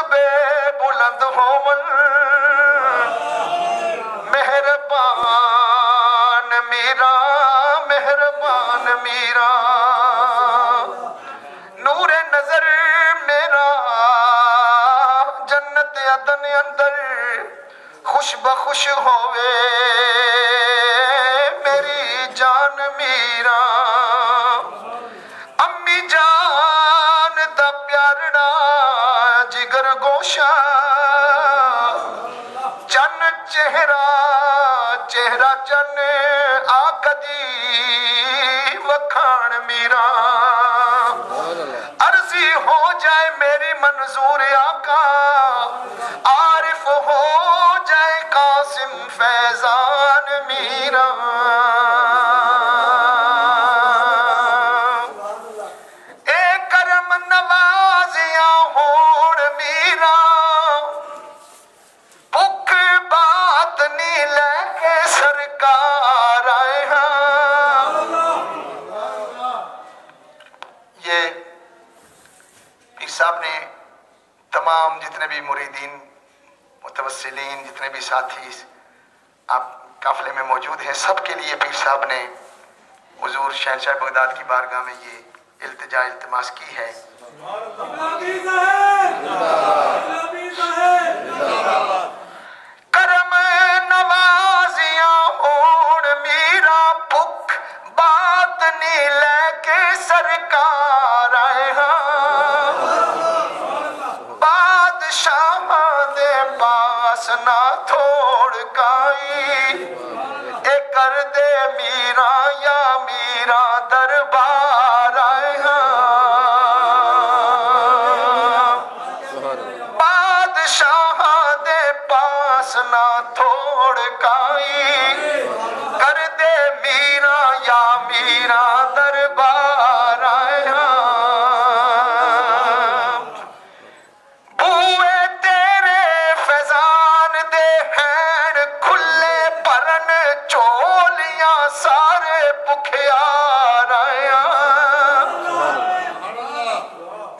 رتبے بلند ہون مہربان میرا مہربان میرا نور نظر میرا جنت عدن اندر خوش بخوش ہوئے میری جان میرا امی جان دا پیارڑا جگر گوشا چن چہرہ چہرہ چن آکدی وکھان میرا عرضی ہو جائے میری منظور آقا عارف ہو جائے قاسم فیضان میرا اے کرم نوازیاں ہون میرا بھوک بات نہیں لے کے سرکار آئے ہاں یہ پیر صاحب نے تمام جتنے بھی مریدین متوسلین جتنے بھی ساتھی آپ قافلے میں موجود ہیں سب کے لیے پیر صاحب نے حضور شہنشاہ بغداد کی بارگاہ میں یہ التجا التماس کی ہے کرم نوازیاں ہون میرا بھوک بات نہیں لے کے سرکار آئے ہاں بادشاہ دے پاس نہ تھوڑ کائی اے کر دے میرا یا میرا دربار آئے ہاں بادشاہ دے پاس نہ تھوڑ کائی کر دے میرا یا میرا دربار آئے ہاں بوئے تیرے فیضان دے ہین کھلے پرن چولیاں سارے بکھیار آئے ہاں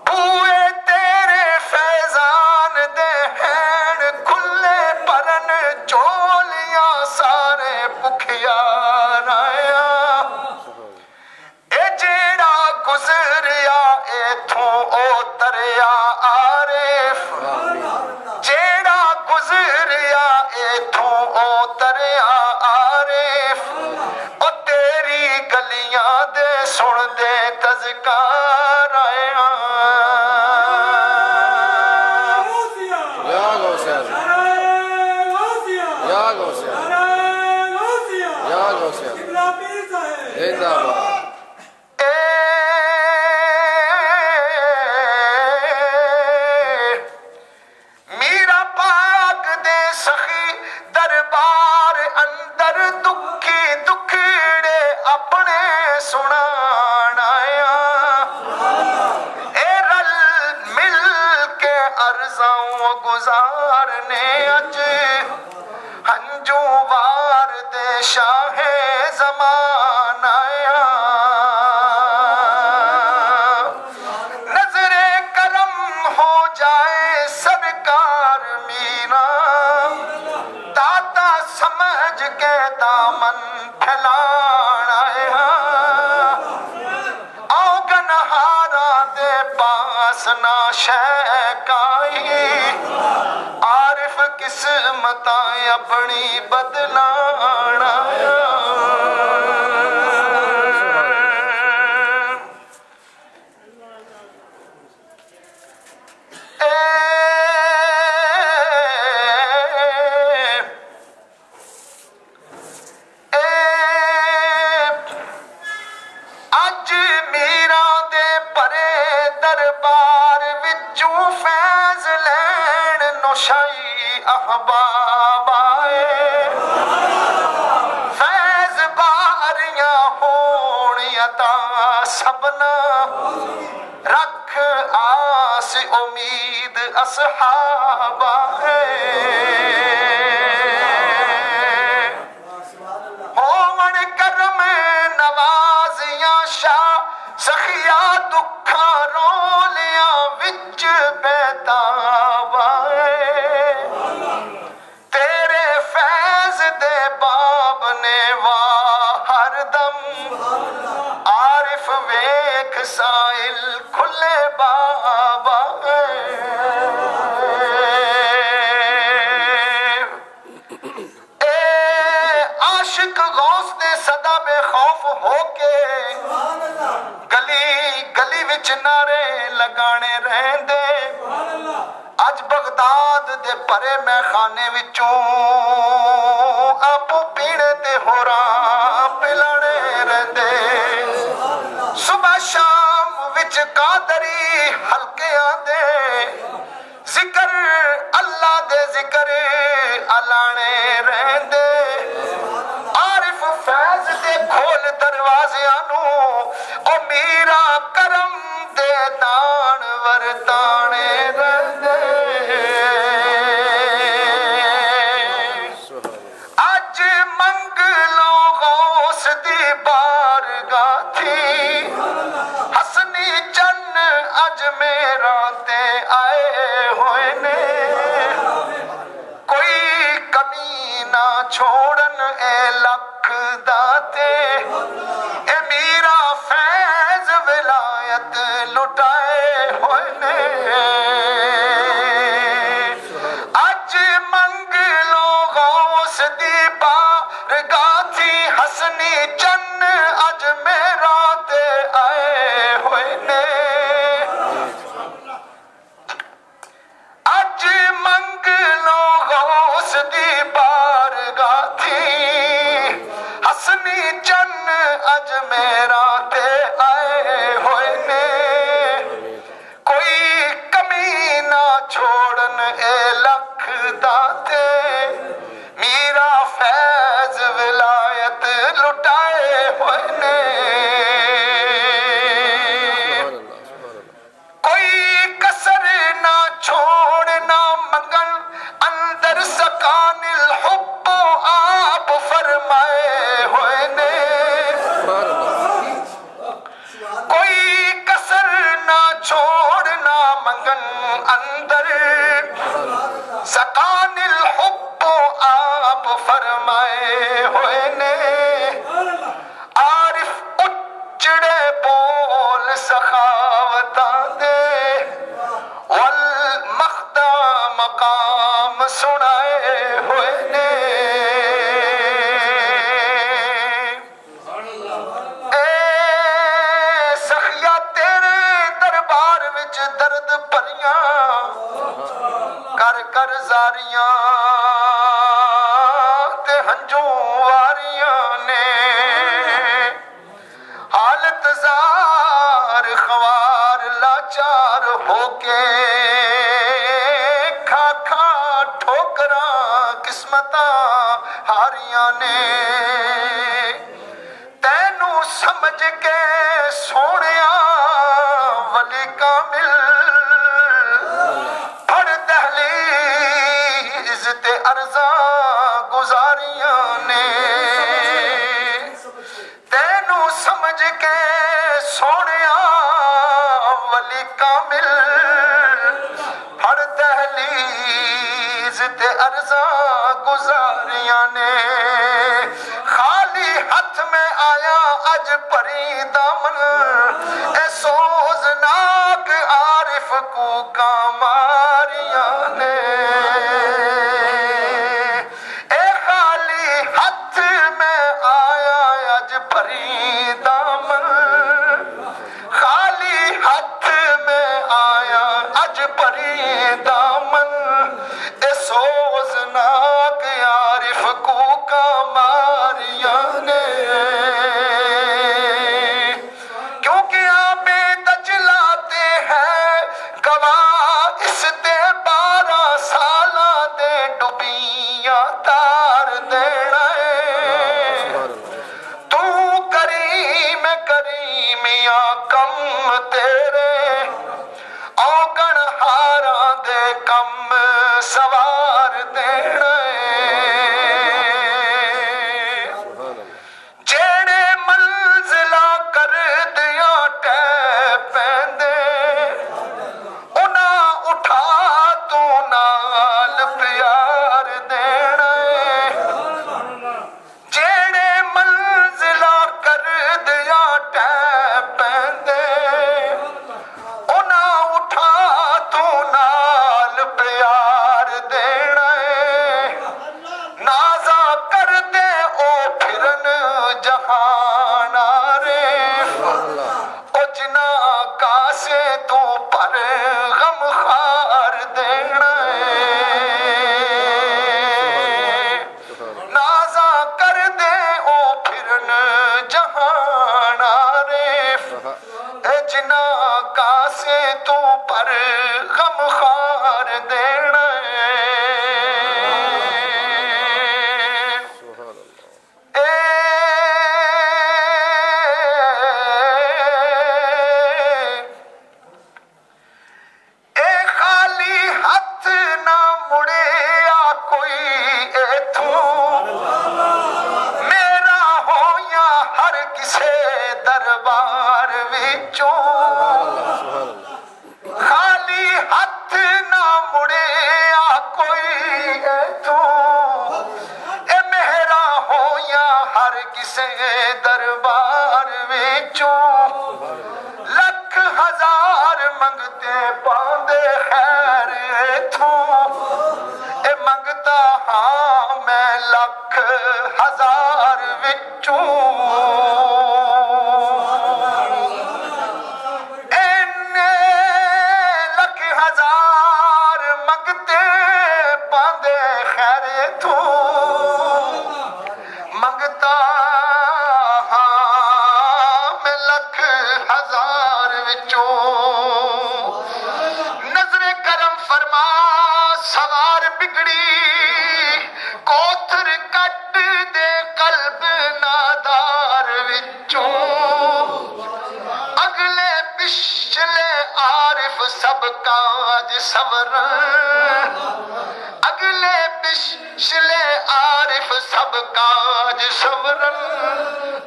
بوئے تیرے فیضان دے ہین کھلے پرن چولیاں سارے بکھیار آئے ہاں اے جیڑا گزریا اے تھوں او تریا عارف جیڑا گزریا اے تھوں او تریا عارف او تیری گلیاں دے سن دے تذکار آئے ہاں یا غوثیہ یا غوثیہ یا غوثیہ زندہ باد میرا پاک دے سخی دربار اندر دکھی دکھڑے اپنے سنان آیا اے رل مل کے عرضاں گزارنے اج ہنجو وار دے شاہ زمان آیا نظر کرم ہو جائے سرکار میرا داتا سمجھ کے دامن پھیلان آئے ہاں آؤ گنہارا دے پاس نہ شیکائی عارف قسمتاں اپنی بدلان آیا اج میرا دے پرے دربار وچوں فیض لین نوشائی احباب آئے فیض باریاں ہون عطا سبنا رکھ آس امید اصحاب آئے ہومن کرم نوازیاں شاہ سخیا دکھا رولیاں وچ بیتاب دے پرے میں خانے وچوں آپو پینے تے ہوراں پلانے رہندے صبح شام وچ قادری حلقے آندے ذکر اللہ دے ذکر الانے رہندے عارف فیض دے کھول دروازیاں نو او میرا کرم دے دان ورتانے رہندے اج منگ لو غوث دی بارگاہ تھی حسنی چن اج میرا تے آئے ہوئے نے کوئی کمی نہ چھوڑن اے لکھ داتے اے میرا فیض ولایت لٹائے ہوئے نے اج منگ لو غوث دی بارگاہ تھی حسنی چن اج میرا تے آئے ہوئے نے اج منگ لو غوث دی بارگاہ تھی حسنی چن اج میرا تے آئے ہوئے نے کوئی کمی نہ چھوڑن اے لکھ داتے میرا فیض ولایت لٹائے ہوئے نے کوئی کسر نہ چھوڑنا مگن اندر سکان الحب آپ فرمائے ہوئے نے کوئی کسر نہ چھوڑنا مگن اندر سکان الحب آپ فرمائے ہوئے نے عارف اچڑے بول سخاوتاں دے والمخدہ مقام سنائے ہوئے نے اے سخیا تیرے دربار وچ درد پریاں کر کر زاریاں تے ہنجوں واریاں نے حالت زار خوار لاچار ہو کے کھا کھا ٹھوکراں قسمتاں ہاریاں نے تینوں سمجھ کے سونیا ولی کامل پڑھ دہلیز تے ارزاں گزاریاں نے تینوں سمجھ کے سونیا ولی کامل پڑھ دہلیز تے ارزاں گزاریاں نے خالی ہاتھ میں آیا اج پری دامن اے سوزناک عارف کو کاماریاں نے اے خالی ہاتھ میں آیا اج پری دامن خالی ہاتھ میں آیا اج پری دامن اے سوزناک عارف کو کاماریاں نے کیونکہ آپ دجلاتے ہیں گواہ اس دے 12 سالہ دے ڈبیاں تار دینا ہے تو کریم کریمیاں کم تیرے اوگن ہاراں دے کم سوار دینا جیڑے منزلہ کر دیا ٹے پیندے انہاں اٹھا تو نال پیار دینا جیڑے منزلہ کر دیا ٹے پیندے انہاں اٹھا تو نال پیار دے لکھ ہزار وچوں اینے لکھ ہزار منگتے پاندے خیر تو منگتا ہاں میں لکھ ہزار وچوں نظر کرم فرما سوار بگڑی کوتھر کٹ دے قلب نادار وچوں اگلے پچھلے عارف سب کاج سورن اگلے پچھلے عارف سب کاج سورن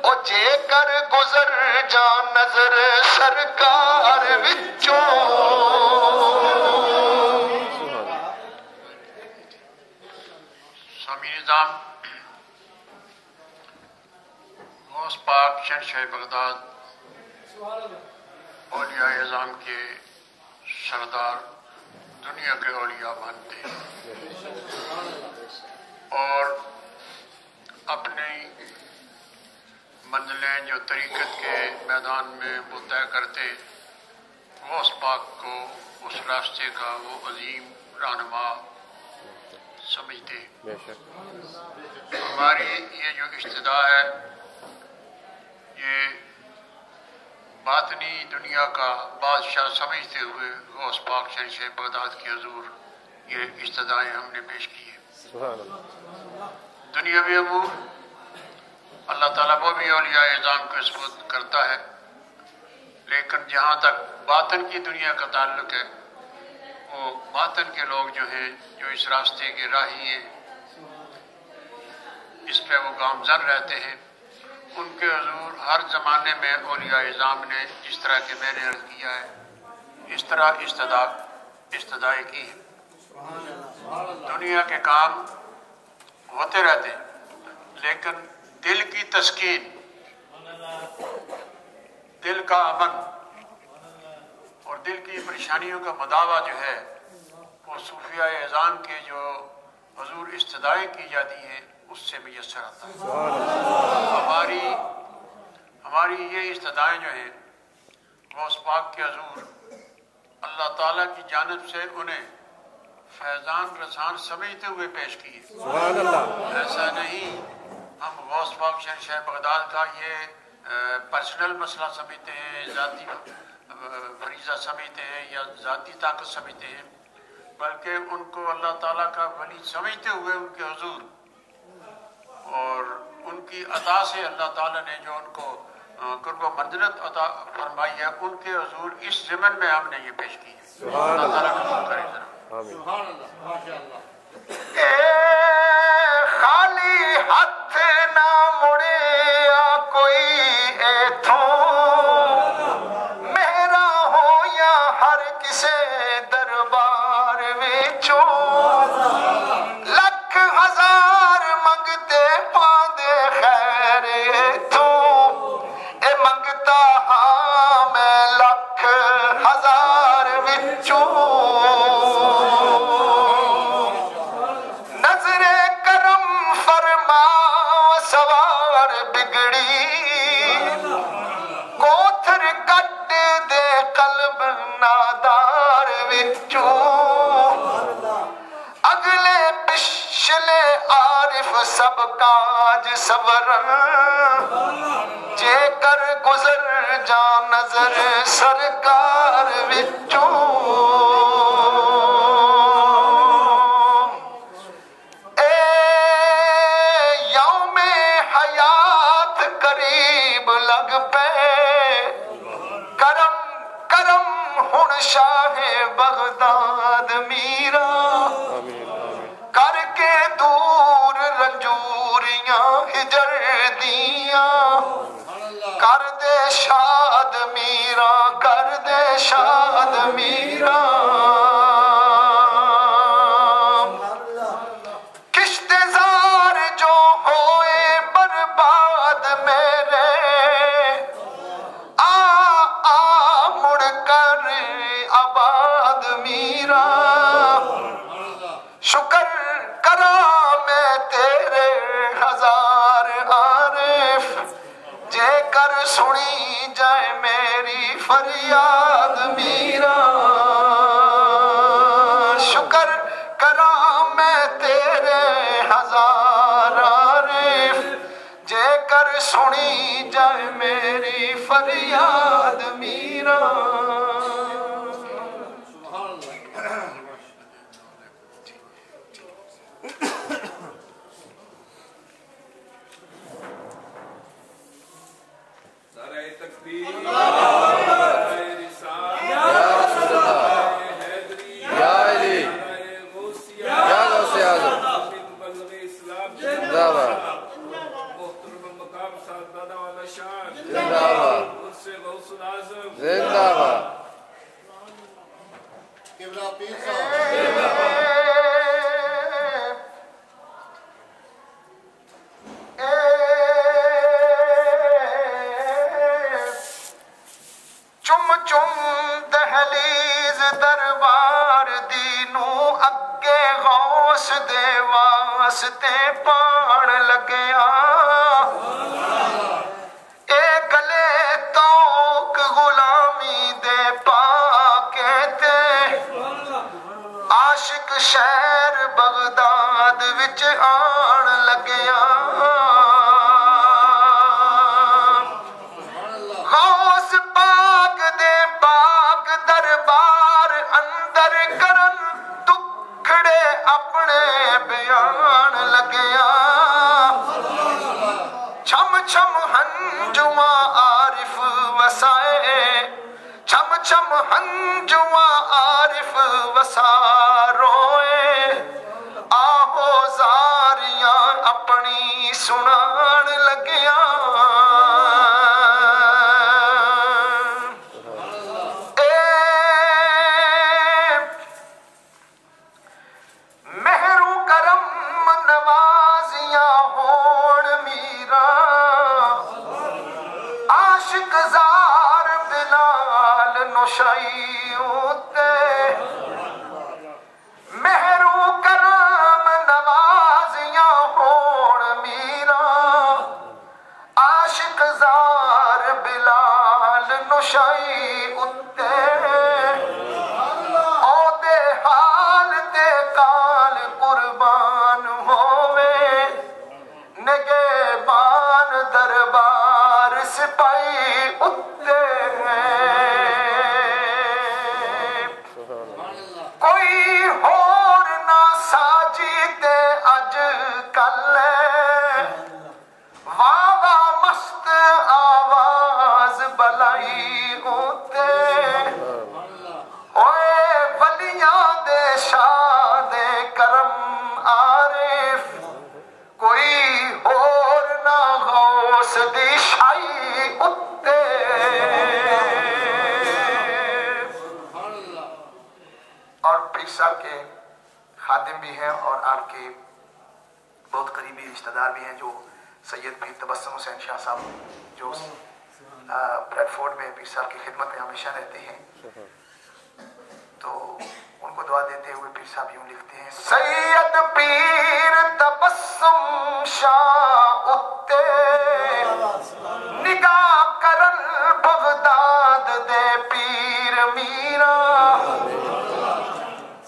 او جے کر گزر جا نظر سرکار وچوں سامی نظام غوث پاک شہنشاہ بغداد اولیاء اعظام کے سردار دنیا کے اولیاء مانتے ہیں اور اپنی منزلیں جو طریقت کے میدان میں وہ طے کرتے غوث پاک کو اس راستے کا وہ عظیم رہنما سمجھتے ہماری یہ جو ابتدا ہے یہ باطنی دنیا کا بادشاہ سمجھتے ہوئے غوث پاک شہنشاہ بغداد کی حضور یہ ابتدائیں ہم نے پیش کی ہے دنیاوی امور اللہ تعالیٰ وہ بھی اولیاء اعظام کو سپرد کرتا ہے لیکن جہاں تک باطن کی دنیا کا تعلق ہے وہ باطن کے لوگ جو ہیں جو اس راستے کے راہی ہیں اس پہ وہ گامزن رہتے ہیں ان کے حضور ہر زمانے میں اولیاء اعظام نے جس طرح کہ میں نے عرض کیا ہے اس طرح استدعائیں کی ہے دنیا کے کام ہوتے رہتے ہیں لیکن دل کی تسکین دل کا امن اور دل کی پریشانیوں کا مداوع جو ہے وہ صوفیاء اعظام کے جو حضور استدعائیں کی جاتی ہیں اس سے میسر آتا ہے ہماری یہ استدعائیں جو ہیں غوث پاک کے حضور اللہ تعالیٰ کی جانب سے انہیں فیضان رسان سمجھتے ہوئے پیش کیے ایسا نہیں ہم غوث پاک شہنشاہ بغداد کا یہ پرسنل مسئلہ سمجھتے ہیں ذاتی فریضہ سمجھتے ہیں یا ذاتی طاقت سمجھتے ہیں بلکہ ان کو اللہ تعالیٰ کا ولی سمجھتے ہوئے ان کے حضور اور ان کی عطا سے اللہ تعالیٰ نے جو ان کو قرب و منزلت عطا فرمائی ہے ان کے حضور اس ضمن میں ہم نے یہ پیش کی ہے اللہ تعالیٰ قبول کرے ذرا خالی ہاتھ نہ مڑیا کوئی ایتھوں میرا ہو یا ہر کسے دربار وچوں لکھ ہزار منگتے پاندے خیر ایتھوں اے منگتا ہاں میں لکھ ہزار وچوں سوار بگڑی کوتھر کٹ دے قلب نادار وچوں اگلے پچھلے عارف سب کاج سورن جے کر گزر جا نظر سرکار وچوں لگ پے کرم کرم ہن شاہ بغداد میرا کر کے دور رنجوریاں ہجر دیاں کر دے شاد میرا کر دے شاد میرا کراں میں تیرے ہزار عارف جے کر سنی جائے میری فریاد میرا چم چم دہلیز دربار دینو اگے غوث دے واسطے پان لگیا اے گلے توک غلامی دے پاکے تے عاشق شہر بغداد وچ آن لگیا غوث پاک دے پاک دربار اندر کرن دکھڑے اپنے بیان لگیا چھم چھم ہنجواں عارف وسائے چھم چھم ہنجواں عارف وسا روئے آہو زاریاں اپنی سنان لگیا مہرو کرم نوازیاں ہون میرا عاشق زار بلال نشائی اتے او دے حال تے کال قربان ہوئے نگہبان دربار سپاہی اتے کوئی ہور نہ ساجی تے اج کل واوا مست آواز بلائی ہوتے اوے ولیاں دے شاہ دے کرم عارف کوئی ہور نہ غوث دی شائی اتے اور پیر صاحب کے خادم بھی ہیں اور آپ کے بہت قریبی رشتہ دار بھی ہیں جو سید پیر تبسم حسین شاہ صاحب جو بریڈ فورڈ میں پیر صاحب کی خدمت میں ہمیشہ رہتے ہیں تو ان کو دعا دیتے ہوئے پیر صاحب یوں لکھتے ہیں سید پیر تبسم شاہ اتے نگاہ کرن بغداد دے پیر میرا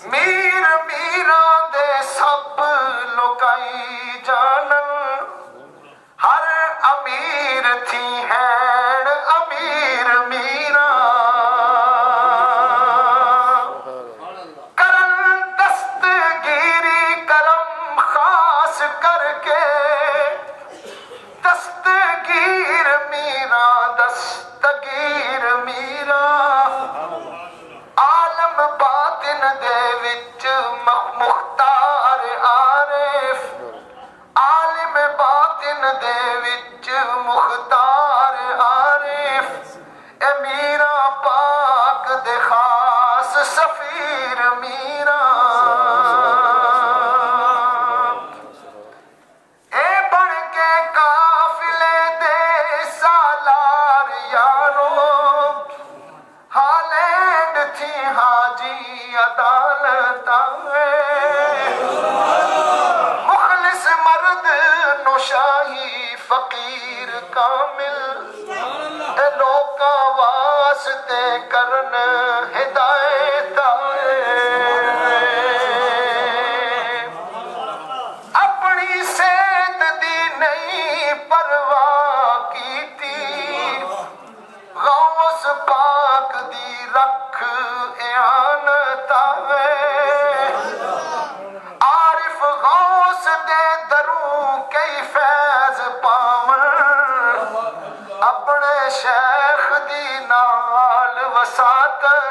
میر میرا دے سب لوکائی جانن ہر امیر تھی ہیں امیر میرا کرن دستگیری کرم خاص کر کے دستگیر میرا دستگیر میرا عالم باطن دے وچ مختار عارف عالم باطن دے وچ مختار عارف اے میرا پاک دے خاص سفیر میرا اے بن کے قافلے دے سالار یارو ہالینڈ تھی حاجی عدالت مخلص مرد نشاہی فقیر کامل اے لوکا واسطے کرن ہدایت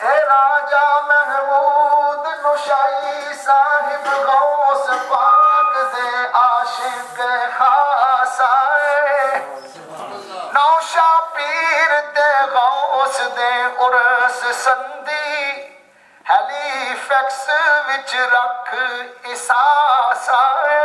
راجہ محمود نشائی صاحب غوث پاک دے عاشق خاص آئے نوشا پیر دے غوث دے عرس سندی ہیلی فیکس وچ رکھ اساس آئے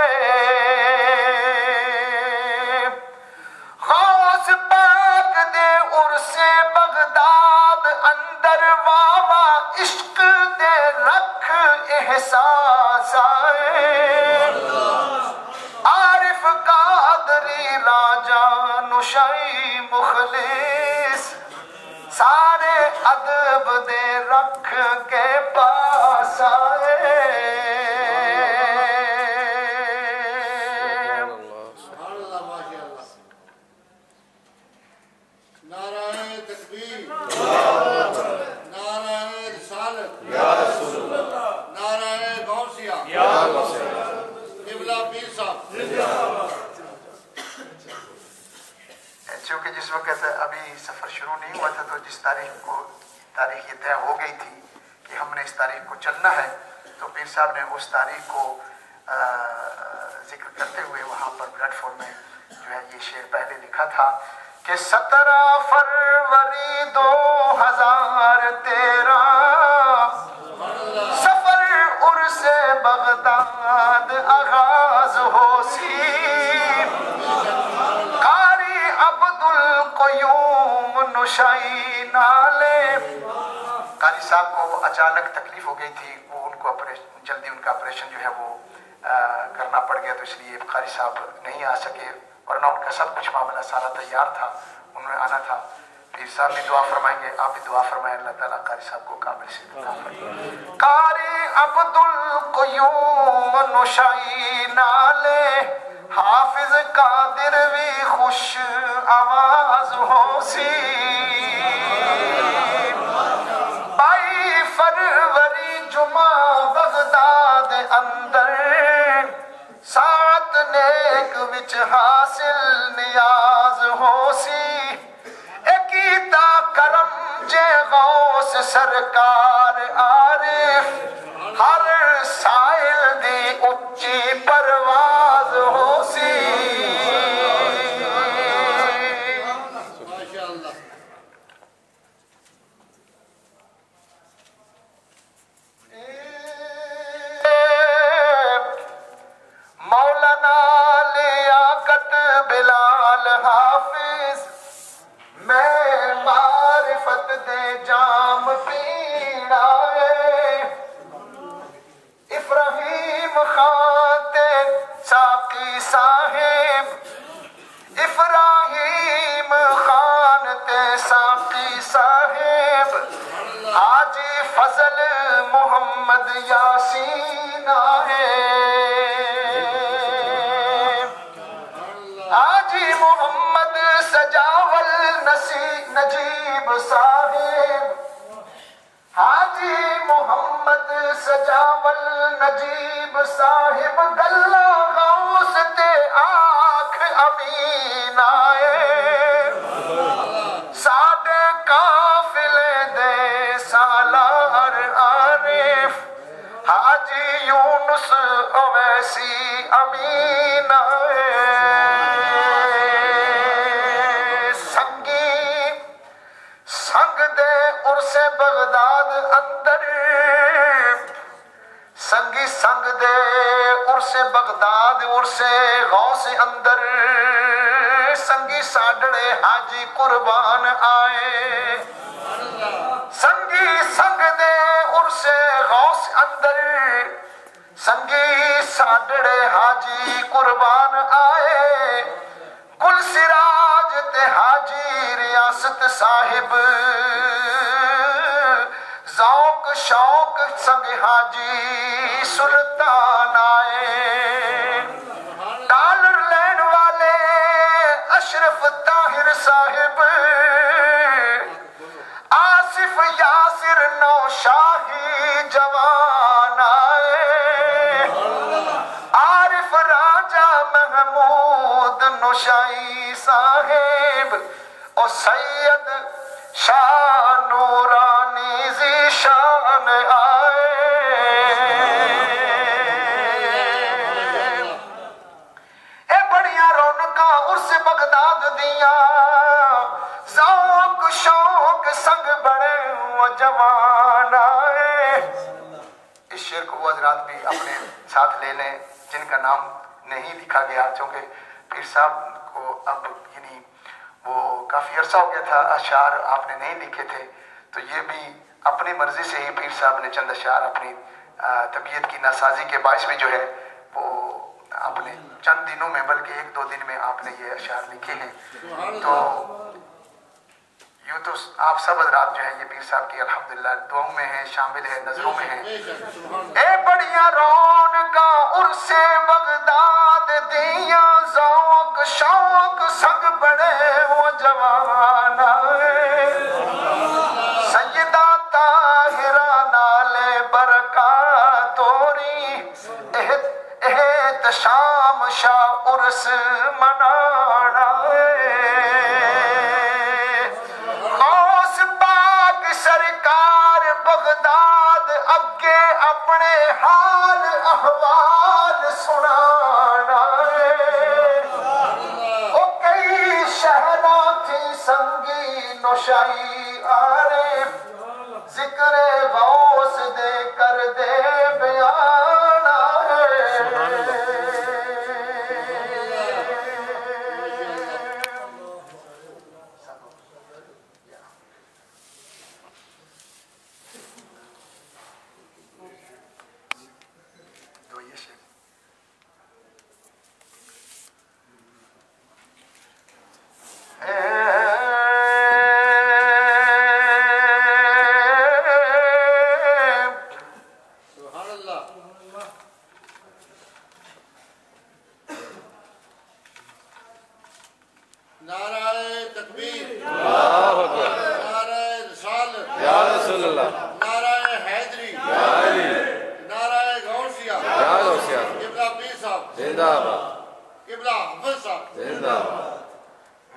غوث پاک دے عرس بغداد اندر واوا عشق دے رکھ احساس آئے عارف قادری راجہ نشائی مخلص سارے ادب دے رکھ کے پاس آئے نعرہ تکبیر نعرہ رسالت نعرہ غوثیہ قبلہ پیر صاحب چونکہ جس وقت ابھی سفر شروع نہیں ہوا تھا تو جس تاریخ یہ طے ہو گئی تھی کہ ہم نے اس تاریخ کو چلنا ہے تو پیر صاحب نے اس تاریخ کو ذکر کرتے ہوئے وہاں پر پلیٹ فارم میں جو ہے یہ شعر پہلے لکھا تھا کہ 17 فروری 2013 سفر عرس بغداد آغاز ہو سی قاری عبدالقیوم نشائی نالے قاری صاحب کو اچانک تکلیف ہو گئی تھی وہ ان کو جلدی ان کا آپریشن جو ہے وہ کرنا پڑ گیا تو اس لیے قاری صاحب نہیں آ سکے ورنہ ان کا سب کچھ معاملہ سارا تیار تھا انہوں نے آنا تھا پیر صاحب بھی دعا فرمائیں گے آپ بھی دعا فرمائیں اللہ تعالیٰ قاری صاحب کو کامل سے عطا فرمائے قاری عبدالقیوم نشائی نالے حافظ قادر بھی خوش آواز ہو سی 22 فروری جمعہ بغداد اندر سات نیک وچ حاصل نیاز ہو سی ایکیتا کرم جے غوث سرکار عارف ہر سائل دی اچھی پرواز ہو سی مولانا لیاقت بلال حافظ میں معرفت دے جام پینا ہے ابراہیم خان تے ساقی صاحب ابراہیم خان تے ساقی صاحب حاجی فضل محمد یاسین ہے حاجی محمد سجاول نجیب صاحب حاجی محمد سجاول نجیب صاحب گلہ غوث تے آنکھ امین آئے ساڈے قافلے دے سالار عارف حاجی یونس اویسی امین آئے سنگ دے عرس بغداد اندر سنگی سنگ دے عرس بغداد عرس غوث اندر سنگی ساڈڑے حاجی قربان آئے سنگی سنگ دے عرس غوث اندر سنگی ساڈڑے حاجی قربان آئے گل سراج تے حاجی ریاست صاحب ذوق شوق سنگ حاجی سلطان آئے ڈالر لین والے اشرف طاہر صاحب آصف یاسر نو شاہی جوان آئے عارف ران نوشائی صاحب او سید شاہ نورانی ذیشان آئے اے بڑیاں رونقاں عرس بغداد دیاں ذوق شوق سنگ بڑے و جوان آئے۔ اس شعر کو وہ حضرات بھی اپنے ساتھ لے لیں جن کا نام نہیں لکھا گیا، چونکہ پیر صاحب کو اب یعنی وہ کافی عرصہ ہو گیا تھا، اشعار آپ نے نہیں لکھے تھے، تو یہ بھی اپنی مرضی سے ہی پیر صاحب نے چند اشعار اپنی طبیعت کی ناسازی کے باعث بھی جو ہے وہ آپ نے چند دنوں میں بلکہ 1-2 دن میں آپ نے یہ اشعار لکھے ہیں۔ تو یوں تو آپ سب حضرات جو ہیں یہ پیر صاحب کی الحمدللہ دعاؤں میں ہیں، شامل ہیں، نظروں میں ہیں۔ اے بڑیاں رونقاں عرس بغداد دیاں ذوق شوق سنگ بڑے وہ جوان آئے۔ سیدہ طاہرہ نالے برکات توری احتشام شاہ عرس منانا غوث پاک سرکار بغداد اگے اپنے حال احوال سنانا او کئی شہرہ تھی سنگی نوشائی عارف ذکر غوث دے کر دے بیان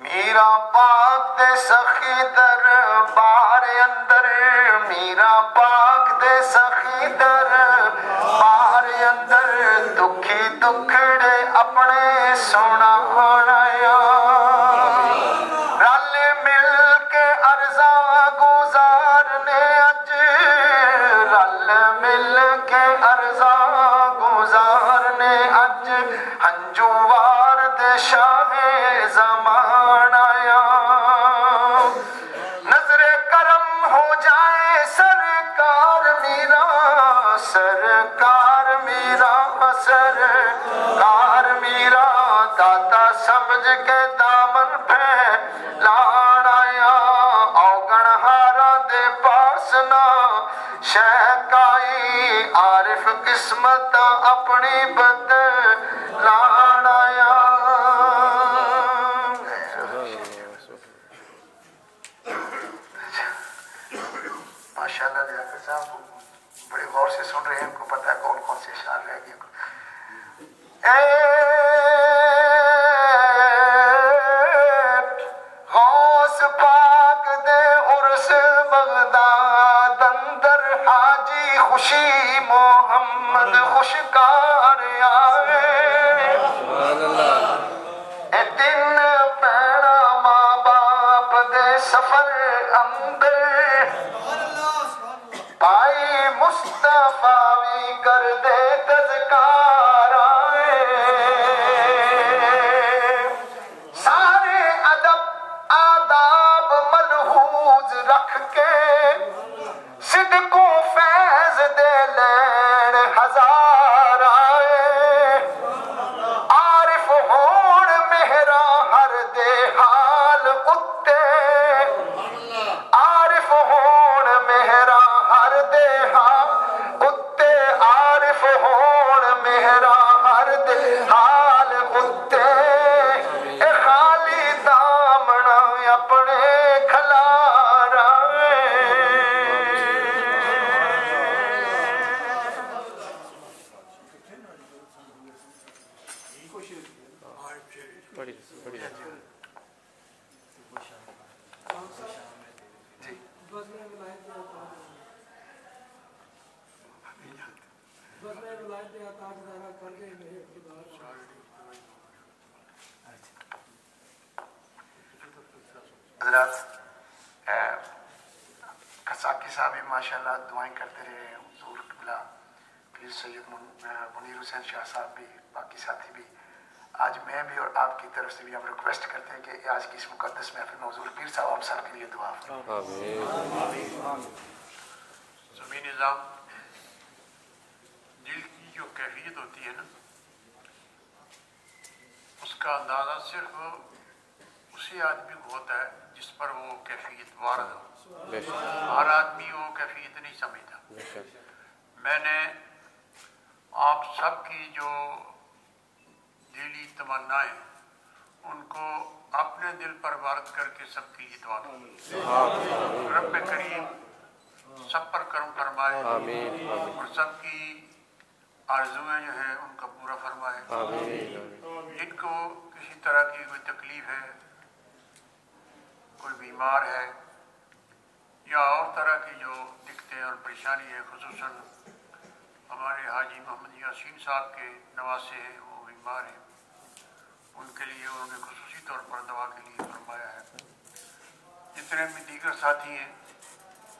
میرا پاک دے سخی دربار اندر میرا پاک دے سخی دربار اندر دکھی دکھڑے اپنے سونا ہونا رل مل کے ارزاں گزارنے اج رل مل کے ارزاں گزارنے اج ہنجوار دے شاہ زمان آیا نظر کرم ہو جائے سرکار میرا سرکار میرا سرکار میرا داتا سمجھ کے دامن پھیلان آیا اوگن ہارا دے پاس نہ شہکائی عارف قسمت اپنی بدلان آیا۔ ماشاءاللہ لیاقت صاحب بڑے غور سے سن رہے ہیں، ان کو پتہ ہے کون کون سے اشعار رہ گئے۔ غوث پاک دے عرس بغداد اندر حاجی خوشی محمد خوشکار آئے اے دن پیڑا ماں باپ دے سفر اندر پائی مصطفیٰ کر دے تذکار آئے سارے ادب آداب ملحوظ رکھ کے صدق و فیض دے لین ہزار آئے عارف ہون مہرا ہر دے حال اتے عارف ہون مہرا ہر دے حال اتے عارف ہون مہرا ہر دے حال اتے اے خالی دامنا اپنے کھلار بڑی بڑی جی حضرات قصاقی صاحب ماشاءاللہ دعائیں کرتے رہے، حضور قبلہ پیر سید منیر حسین شاہ صاحب بھی، باقی ساتھی بھی. آج میں بھی اور آپ کی طرف سے بھی ہم ریکویسٹ کرتے ہیں کہ آج کی اس مقدس محفل میں حضور پیر صاحب ہم سب کے لیے دعا فرمائیں. زمین نظام دل کی جو کیفیت ہوتی ہے نا، اس کا اندازہ صرف اسی آدمی کو ہوتا ہے جس پر وہ کیفیت وارد ہو. ہر آدمی وہ کیفیت نہیں سمجھتا. میں نے آپ سب کی جو دلی تمنائیں ان کو اپنے دل پر وارد کر کے سب کی دعا کی. رب کریم سب پر کرم فرمائے اور سب کی آرزویں جو ہیں ان کا پورا فرمائے. جن کو کسی طرح کی کوئی تکلیف ہے، کوئی بیمار ہے یا اور طرح کی جو دقتیں اور پریشانی ہے، خصوصاً ہمارے حاجی محمد یاسین صاحب کے نواسے ہیں وہ بیمار ہیں، ان کے لیے انہوں نے خصوصی طور پر دعا کے لیے فرمایا ہے. جتنے بھی دیگر ساتھی ہیں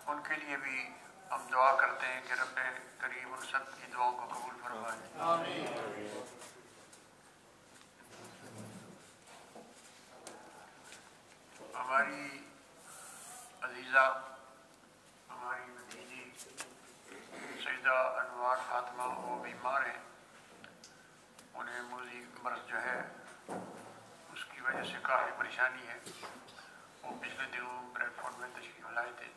ان کے لیے بھی ہم دعا کرتے ہیں کہ رب کریم ان سب کی دعاؤں کو قبول فرمائے. ہماری عزیزہ، ہماری بھتیجی سیدہ انوار فاطمہ وہ بیمار ہیں. انہیں موذی مرض جو ہے اس کی وجہ سے کافی پریشانی ہے. وہ پچھلے دنوں بریڈ فورڈ میں تشریف لائے تھے.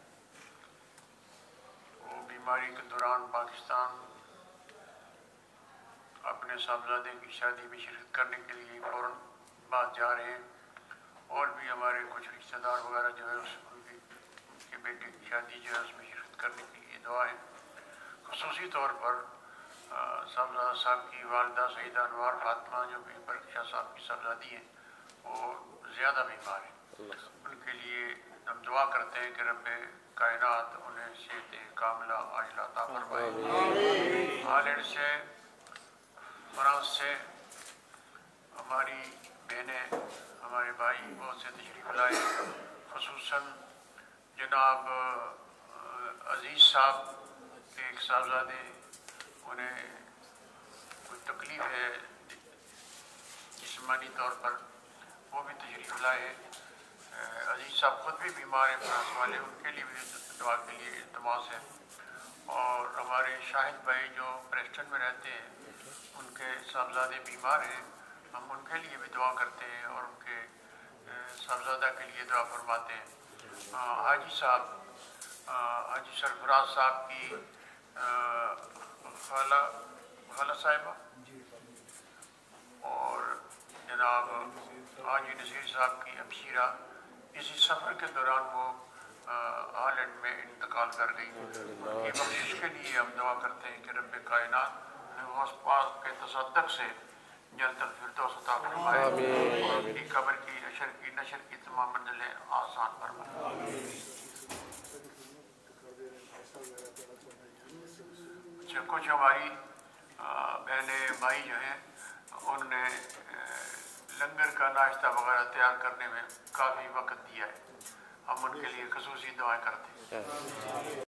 وہ بیماری کے دوران پاکستان اپنے صاحبزادے کی شادی میں شرکت کرنے کے لیے فوراً بعد جا رہے ہیں. اور بھی ہمارے کچھ رشتہ دار وغیرہ جو ہے ان کے بیٹے کی شادی جو ہے اس میں شرکت کرنے کے لیے دعائیں. خصوصی طور پر صاحبزادہ صاحب کی والدہ سیدہ انوار فاطمہ جو بھی برق شاہ صاحب کی صاحبزادی ہیں وہ زیادہ بیمار ہیں. ان کے لیے ہم دعا کرتے ہیں کہ رب کائنات انہیں صحت کاملہ عاجلہ عطا فرمائے. ہالینڈ سے، فرانس سے ہماری بہنیں، ہمارے بھائی بہت سے تشریف لائے. خصوصاً جناب عزیز صاحب کے ایک صاحبزادے، انہیں کوئی تکلیف ہے جسمانی طور پر، وہ بھی تشریف لائے. عزیز صاحب خود بھی بیمار ہیں فرانس والے، ان کے لیے بھی دعا کے لیے التماس ہے. اور ہمارے شاہد بھائی جو پریسٹن میں رہتے ہیں ان کے صاحبزادے بیمار ہیں، ہم ان کے لیے بھی دعا کرتے ہیں اور ان کے صاحبزادہ کے لیے دعا فرماتے ہیں. حاجی صاحب، حاجی سرفراز صاحب کی خالہ صاحبہ اور جناب حاجی نصیر صاحب کی ہمشیرہ اسی سفر کے دوران وہ ہالینڈ میں انتقال کر گئی. ان کی بخشش کے لیے ہم دعا کرتے ہیں کہ رب کائنات غوث پاک کے تصدق سے جنت الفردوس عطا فرمائے اور ان کی قبر کی نشر کی تمام منزلیں آسان فرمائے. کچھ ہماری بہنیں بھائی جو ہیں انہوں نے لنگر کا ناشتہ وغیرہ تیار کرنے میں کافی وقت دیا ہے. ہم ان کے لیے خصوصی دعائیں کرتے ہیں.